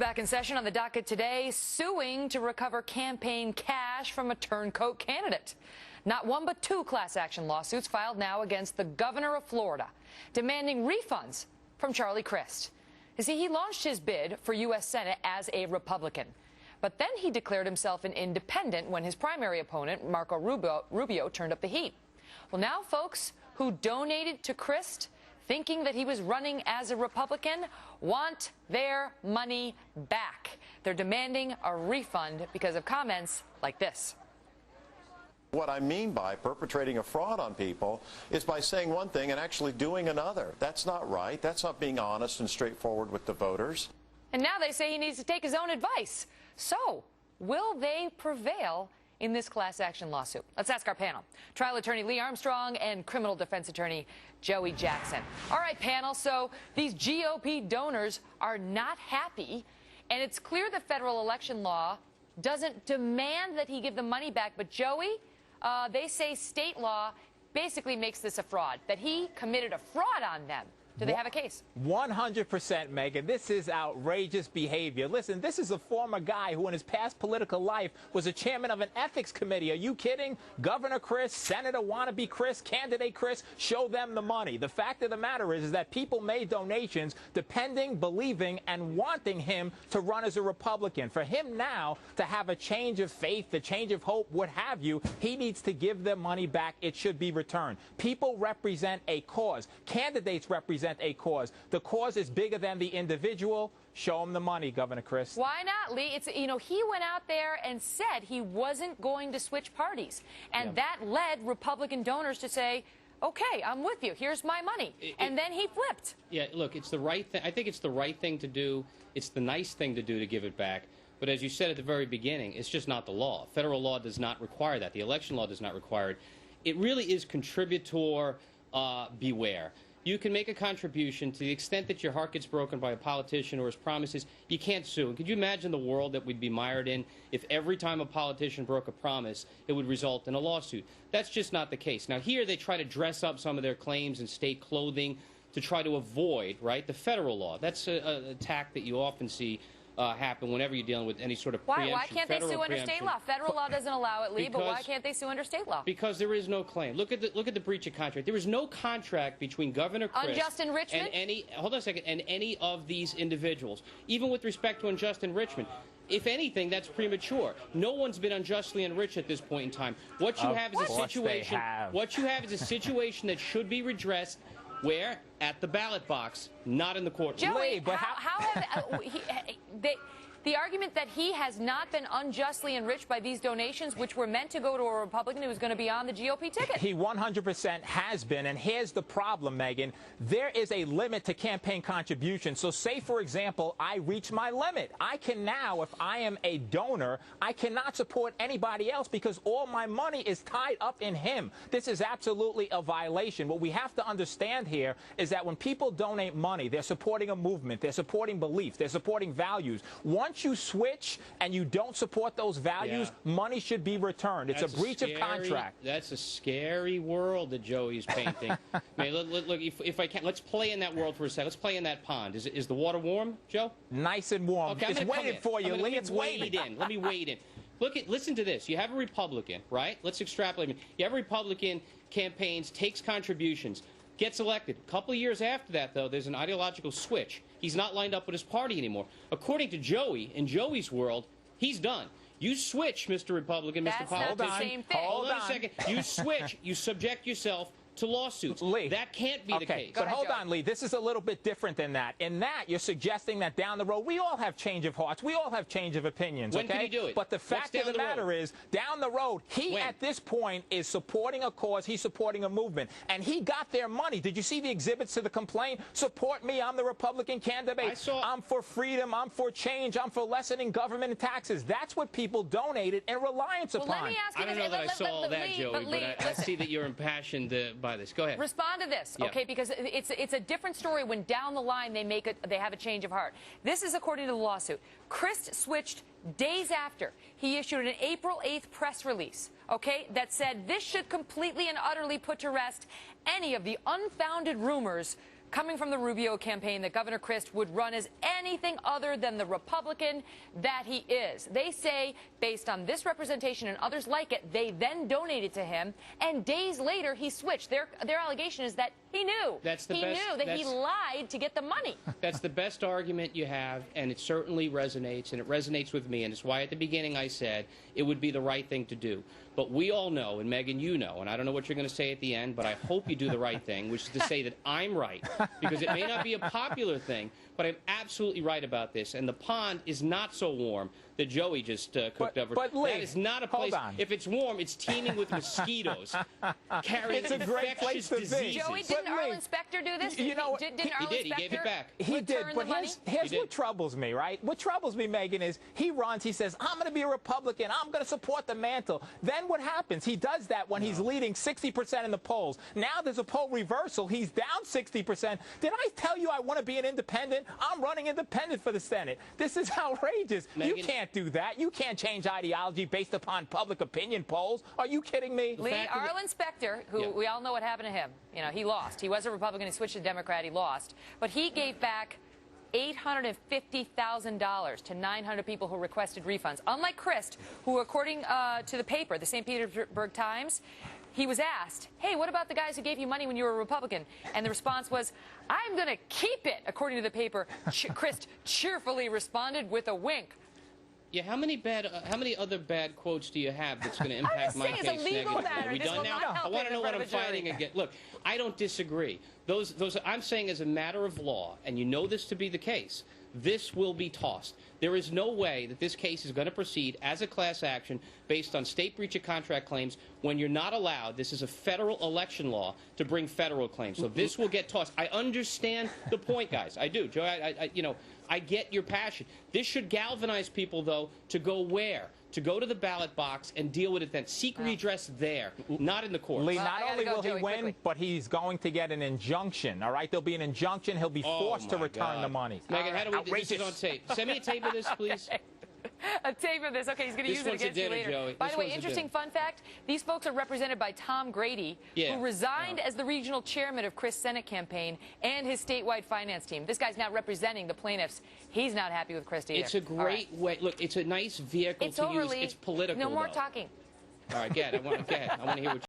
back in session. On the docket today, suing to recover campaign cash from a turncoat candidate. Not one but two class action lawsuits filed now against the governor of Florida, demanding refunds from Charlie Crist. You see, he launched his bid for U.S. Senate as a Republican. But then he declared himself an independent when his primary opponent, Marco Rubio, turned up the heat. Well, now folks who donated to Crist, thinking that he was running as a Republican, want their money back. They're demanding a refund because of comments like this. What I mean by perpetrating a fraud on people is by saying one thing and actually doing another. That's not right. That's not being honest and straightforward with the voters. And now they say he needs to take his own advice. So, will they prevail in this class action lawsuit? Let's ask our panel. Trial attorney Lee Armstrong and criminal defense attorney Joey Jackson. All right, panel, so these GOP donors are not happy, and it's clear the federal election law doesn't demand that he give the money back. But Joey, they say state law basically makes this a fraud, that he committed a fraud on them. Do they have a case? 100%, Megan. This is outrageous behavior. Listen, this is a former guy who in his past political life was a chairman of an ethics committee. Are you kidding? Governor Crist, Senator wannabe Crist, candidate Crist, show them the money. The fact of the matter is that people made donations depending, believing, and wanting him to run as a Republican. For him now to have a change of faith, a change of hope, what have you, he needs to give their money back. It should be returned. People represent a cause. Candidates represent a cause. The cause is bigger than the individual. Show him the money, Governor Crist. Why not, Lee? It's, you know, he went out there and said he wasn't going to switch parties. And that led Republican donors to say, okay, I'm with you. Here's my money. And then he flipped. Yeah, look, it's the right thing. I think it's the right thing to do. It's the nice thing to do to give it back. But as you said at the very beginning, it's just not the law. Federal law does not require that. The election law does not require it. It really is contributor beware. You can make a contribution to the extent that your heart gets broken by a politician or his promises. You can't sue. And could you imagine the world that we'd be mired in if every time a politician broke a promise, it would result in a lawsuit? That's just not the case. Now, here they try to dress up some of their claims in state clothing to try to avoid, right, the federal law. That's a tack that you often see happen whenever you're dealing with any sort of preemption. Why can't they sue under state law? Federal law doesn't allow it, Lee, but why can't they sue under state law? Because there is no claim. Look at the breach of contract. There is no contract between Governor Crist unjust enrichment and any of these individuals. Even with respect to unjust enrichment. If anything, that's premature. No one's been unjustly enriched at this point in time. What you have is a situation. What you have is a situation that should be redressed. Where? At the ballot box, not in the courtroom. Joey, but how have the argument that he has not been unjustly enriched by these donations, which were meant to go to a Republican who was going to be on the GOP ticket? He 100% has been, and here's the problem, Megan. There is a limit to campaign contributions. So say, for example, I reach my limit. I can now, if I am a donor, I cannot support anybody else because all my money is tied up in him. This is absolutely a violation. What we have to understand here is that when people donate money, they're supporting a movement, they're supporting beliefs, they're supporting values. Once you switch and you don't support those values, money should be returned. It's a breach of contract. That's a scary world that Joey's painting. Man, look, if I can, let's play in that world for a second. Let's play in that pond. Is the water warm, Joe? Nice and warm. Okay, it's waiting for you, Lee. It's waiting. Let me wade in. Listen to this. You have a Republican, right? Let's extrapolate. You have a Republican campaigns, takes contributions, gets elected. A couple of years after that, though, there's an ideological switch. He's not lined up with his party anymore. According to Joey, in Joey's world, he's done. You switch, Mr. Republican, Mr. Politician. That's not the same thing. Hold on a second. You switch. You subject yourself to lawsuits. Lee. That can't be the case. But hold on, Lee. This is a little bit different than that. In that, you're suggesting that down the road, we all have change of hearts. We all have change of opinions, When can he do it? But the fact of the matter is, down the road, he at this point is supporting a cause. He's supporting a movement. And he got their money. Did you see the exhibits to the complaint? Support me. I'm the Republican candidate. I'm for freedom. I'm for change. I'm for lessening government and taxes. That's what people donated in reliance upon. Let me ask you I don't know that I saw all that, Joey, but I see that you're impassioned by this. Go ahead. Respond to this, okay? Because it's a different story when down the line they have a change of heart. This is according to the lawsuit. Crist switched days after. He issued an April 8th press release, okay, that said this should completely and utterly put to rest any of the unfounded rumors coming from the Rubio campaign that Governor Crist would run as anything other than the Republican that he is. They say, based on this representation and others like it, they then donated to him, and days later he switched. Their allegation is that he knew. He knew that he lied to get the money. That's the best argument you have, and it certainly resonates, and it resonates with me, and it's why at the beginning I said it would be the right thing to do. But we all know, and Megan, you know, and I don't know what you're going to say at the end, but I hope you do the right thing, which is to say that I'm right, because it may not be a popular thing, but I'm absolutely right about this, and the pond is not so warm that Joey just cooked over. But Lee, that is not a place. If it's warm, it's teeming with mosquitoes carrying It's a great place to be. diseases. Joey, didn't Arlen Specter do this? You know, didn't he Arlen did. He Specter gave it back. He did, return but the money? here's what troubles me, right? What troubles me, Megan, is he runs, he says, I'm going to be a Republican, I'm going to support the mantle. Then what happens? He does that when he's leading 60% in the polls. Now there's a poll reversal. He's down 60%. Did I tell you I want to be an independent? I'm running independent for the Senate. This is outrageous. Megan, you can't do that. You can't change ideology based upon public opinion polls. Are you kidding me? Lee, Arlen Specter, who we all know what happened to him, you know, he lost. He was a Republican, he switched to Democrat, he lost. But he gave back $850,000 to 900 people who requested refunds. Unlike Crist, who, according to the paper, the St. Petersburg Times, he was asked, hey, what about the guys who gave you money when you were a Republican? And the response was, I'm going to keep it. According to the paper, Crist cheerfully responded with a wink. Yeah, how many other bad quotes do you have that's going to impact my case negatively? Are we done now? I want to know what I'm fighting against. Look, I don't disagree. Those I'm saying as a matter of law, and you know this to be the case, this will be tossed. There is no way that this case is going to proceed as a class action based on state breach of contract claims when you're not allowed, this is a federal election law, to bring federal claims. So this will get tossed. I understand the point, guys. I do. Joe, I get your passion. This should galvanize people, though, to go where? To go to the ballot box and deal with it then. Seek redress there, not in the courts. Lee, not only will he win, but he's going to get an injunction, all right? There'll be an injunction. He'll be forced to return the money. Megan, how do we this is on tape. Send me a tape of this, please. A tape of this. Okay, he's going to use it against you later. Joey. By the way, interesting fun fact, these folks are represented by Tom Grady, who resigned as the regional chairman of Crist's Senate campaign and his statewide finance team. This guy's now representing the plaintiffs. He's not happy with Crist either. It's a great way. Look, it's a nice vehicle to use. It's political, No more talking. All right, go ahead. I want to hear what